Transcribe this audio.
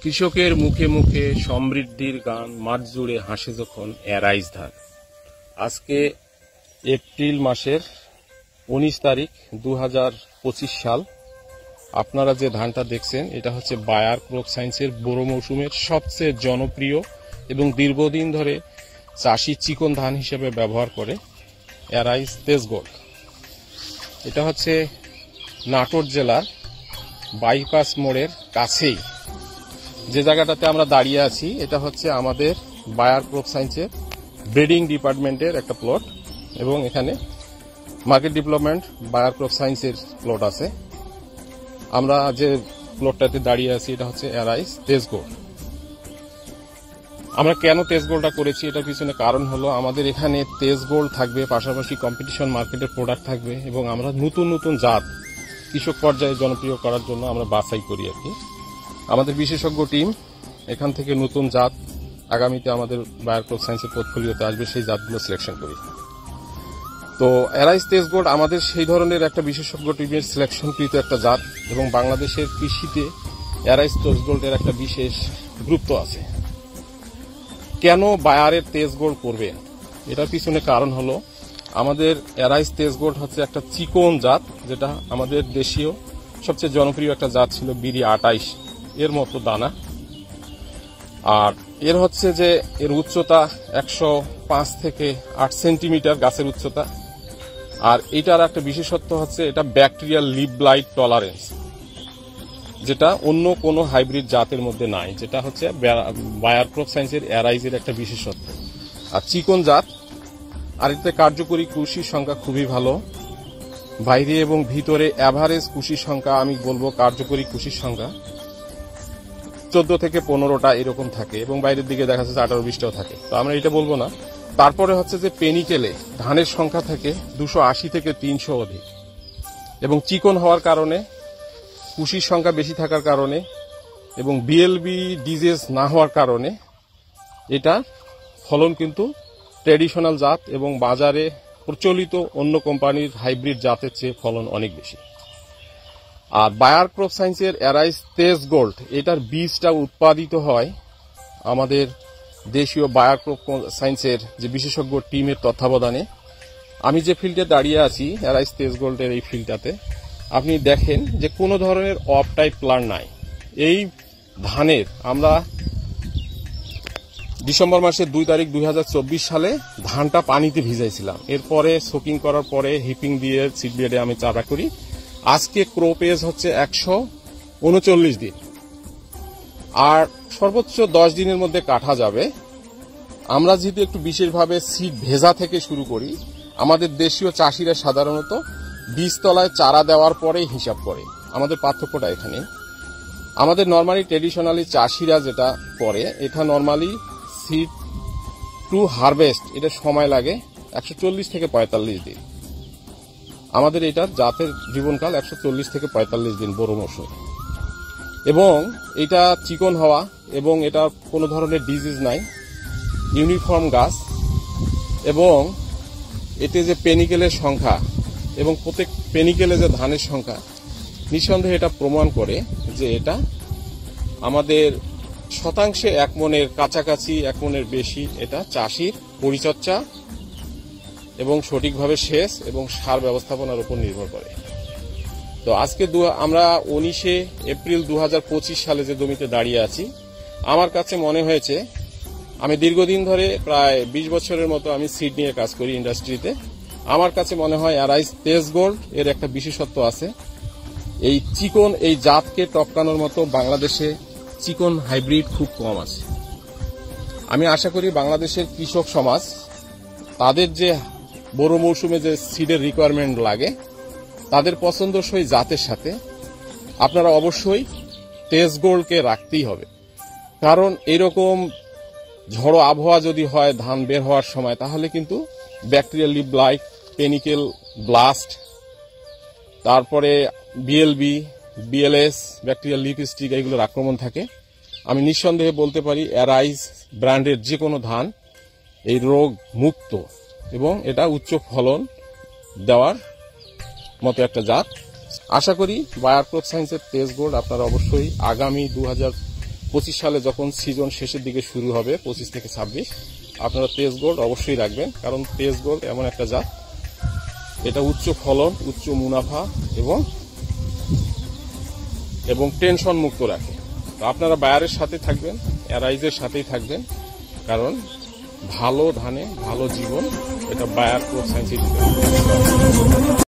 কৃষকের মুখে মুখে সমৃদ্ধির গান, মাঠ জুড়ে হাসে যখন অ্যারাইজ ধান। আজকে এপ্রিল মাসের 19 তারিখ 2025 সাল। আপনারা যে ধানটা দেখছেন এটা হচ্ছে বায়ার ক্রপ সায়েন্সের বোরো মৌসুমের সবচেয়ে জনপ্রিয় এবং দীর্ঘদিন ধরে চাষি চিকন ধান হিসেবে ব্যবহার করে অ্যারাইজ তেজ গোল্ড। এটা হচ্ছে নাটোর জেলার বাইপাস মোড়ের কাছেই যে জায়গাটাতে আমরা দাঁড়িয়ে আছি, এটা হচ্ছে আমাদের বায়ার ক্রপ সায়েন্সের ব্রিডিং ডিপার্টমেন্টের একটা প্লট এবং এখানে মার্কেট ডেভেলপমেন্ট বায়ার ক্রপ সায়েন্সের প্লট আছে। আমরা যে প্লটটাতে দাঁড়িয়ে আছি এটা হচ্ছে অ্যারাইজ তেজ গোল্ড। আমরা কেন তেজ গোল্ডটা করেছি এটার পিছনে কারণ হলো আমাদের এখানে তেজ গোল্ড থাকবে, পাশাপাশি কম্পিটিশন মার্কেটের প্রোডাক্ট থাকবে এবং আমরা নতুন নতুন জাত কৃষক পর্যায়ে জনপ্রিয় করার জন্য আমরা বাছাই করি আর কি। আমাদের বিশেষজ্ঞ টিম এখান থেকে নতুন জাত আগামীতে আমাদের বায়ার ক্রপ সায়েন্সের পোর্টফোলিওতে আসবে, সেই জাতগুলো সিলেকশন করি। তো অ্যারাইজ তেজ গোল্ড আমাদের সেই ধরনের একটা বিশেষজ্ঞ টিমের সিলেকশনকৃত একটা জাত এবং বাংলাদেশের কৃষিতে অ্যারাইজ তেজ গোল্ডের একটা বিশেষ গুরুত্ব আছে। কেন বায়ারের তেজ গোল্ড করবেন এটার পিছনে কারণ হলো আমাদের অ্যারাইজ তেজ গোল্ড হচ্ছে একটা চিকন জাত, যেটা আমাদের দেশীয় সবচেয়ে জনপ্রিয় একটা জাত ছিল বিডি 28 এর মতো দানা। আর এর হচ্ছে যে এর উচ্চতা 105 থেকে 8 সেন্টিমিটার গাছের উচ্চতা। আর এটার একটা বিশেষত্ব হচ্ছে এটা ব্যাকটেরিয়াল লিভ ব্লাইট টলারেন্স, যেটা অন্য কোনো হাইব্রিড জাতের মধ্যে নাই, যেটা হচ্ছে বায়ার ক্রপ সায়েন্সের অ্যারাইজের একটা বিশেষত্ব। আর চিকন জাত, আর এতে কার্যকরী কুশির সংখ্যা খুবই ভালো। বাইরে এবং ভিতরে অ্যাভারেজ কুশির সংখ্যা, আমি বলবো কার্যকরী কুশির সংখ্যা 14 থেকে 15টা এরকম থাকে এবং বাইরের দিকে দেখা যাচ্ছে 18-20টাও থাকে। তো আমরা এটা বলবো না। তারপরে হচ্ছে যে পেনিকেলে ধানের সংখ্যা থাকে 280 থেকে 300 অধিক এবং চিকন হওয়ার কারণে, কুশির সংখ্যা বেশি থাকার কারণে এবং বিএলবি ডিজিজ না হওয়ার কারণে এটা ফলন কিন্তু ট্র্যাডিশনাল জাত এবং বাজারে প্রচলিত অন্য কোম্পানির হাইব্রিড জাতের চেয়ে ফলন অনেক বেশি। আর বায়ার ক্রপ সায়েন্সের অ্যারাইজ তেজ গোল্ড এটার বীজটা উৎপাদিত হয় আমাদের দেশীয় বায়ার ক্রপ সায়েন্সের যে বিশেষজ্ঞ টিমের তত্ত্বাবধানে। আমি যে ফিল্ডে দাঁড়িয়ে আছি অ্যারাইজ তেজ গোল্ডের এই ফিল্ডটাতে আপনি দেখেন যে কোনো ধরনের অফ টাইপ প্লান্ট নাই। এই ধানের আমরা ডিসেম্বর মাসের 2 তারিখ 2024 সালে ধানটা পানিতে ভিজাইছিলাম। এরপরে সোকিং করার পরে হিপিং দিয়ে সিড বেডে আমি চারা করি। আজকে ক্রপ এজ হচ্ছে 139 দিন, আর সর্বোচ্চ 10 দিনের মধ্যে কাটা যাবে। আমরা যেহেতু একটু বিশেষভাবে সিড ভেজা থেকে শুরু করি, আমাদের দেশীয় চাষিরা সাধারণত বীজতলায় চারা দেওয়ার পরেই হিসাব করে। আমাদের পার্থক্যটা এখানে। আমাদের নর্মালি ট্রেডিশনালি চাষিরা যেটা করে, এটা নর্মালি সিড টু হারভেস্ট এটা সময় লাগে 140 থেকে 45 দিন। আমাদের এটার জাতের জীবনকাল 140 থেকে 45 দিন বড় মৌসুম। এবং এটা চিকন হওয়া এবং এটা কোনো ধরনের ডিজিজ নাই, ইউনিফর্ম গাছ এবং এতে যে পেনিকেলের সংখ্যা এবং প্রত্যেক পেনিকেলে যে ধানের সংখ্যা, নিঃসন্দেহে এটা প্রমাণ করে যে এটা আমাদের শতাংশে 1 মনের কাছাকাছি, 1 মনের বেশি এটা চাষির পরিচর্যা এবং সঠিকভাবে সেচ এবং সার ব্যবস্থাপনার উপর নির্ভর করে। তো আজকে আমরা 19 এপ্রিল 2025 সালে যে জমিতে দাঁড়িয়ে আছি, আমার কাছে মনে হয়েছে, আমি দীর্ঘদিন ধরে প্রায় 20 বছরের মতো আমি সিড নিয়ে কাজ করি ইন্ডাস্ট্রিতে। আমার কাছে মনে হয় অ্যারাইজ তেজ গোল্ড এর একটা বিশেষত্ব আছে। এই চিকন এই জাতকে টপকানোর মতো বাংলাদেশে চিকন হাইব্রিড খুব কম আছে। আমি আশা করি বাংলাদেশের কৃষক সমাজ তাদের যে বড় মৌসুমে যে সিডের রিকোয়ারমেন্ট লাগে, তাদের পছন্দসই জাতের সাথে আপনারা অবশ্যই তেজ গোল্ডকে রাখতেই হবে। কারণ এরকম ঝড়ো আবহাওয়া যদি হয় ধান বের হওয়ার সময়, তাহলে কিন্তু bacterial leaf blight, panicle blast, তারপরে BLB, BLS, bacterial leaf streak এগুলোর আক্রমণ থাকে। আমি নিঃসন্দেহে বলতে পারি অ্যারাইজ ব্র্যান্ডের যে কোনো ধান এই রোগ মুক্ত এবং এটা উচ্চ ফলন দেওয়ার মতো একটা জাত। আশা করি বায়ার ক্রপ সায়েন্সের তেজ গোল্ড আপনারা অবশ্যই আগামী 25 সালে যখন সিজন শেষের দিকে শুরু হবে 25 থেকে 26, আপনারা তেজ গোল্ড অবশ্যই রাখবেন, কারণ তেজ গোল্ড এমন একটা জাত, এটা উচ্চ ফলন, উচ্চ মুনাফা এবং টেনশন মুক্ত রাখে। তো আপনারা বায়ারের সাথে থাকবেন, অ্যারাইজের সাথেই থাকবেন, কারণ ভালো ধানে ভালো জীবন, এটা বায়ার ক্রপ সায়েন্সে।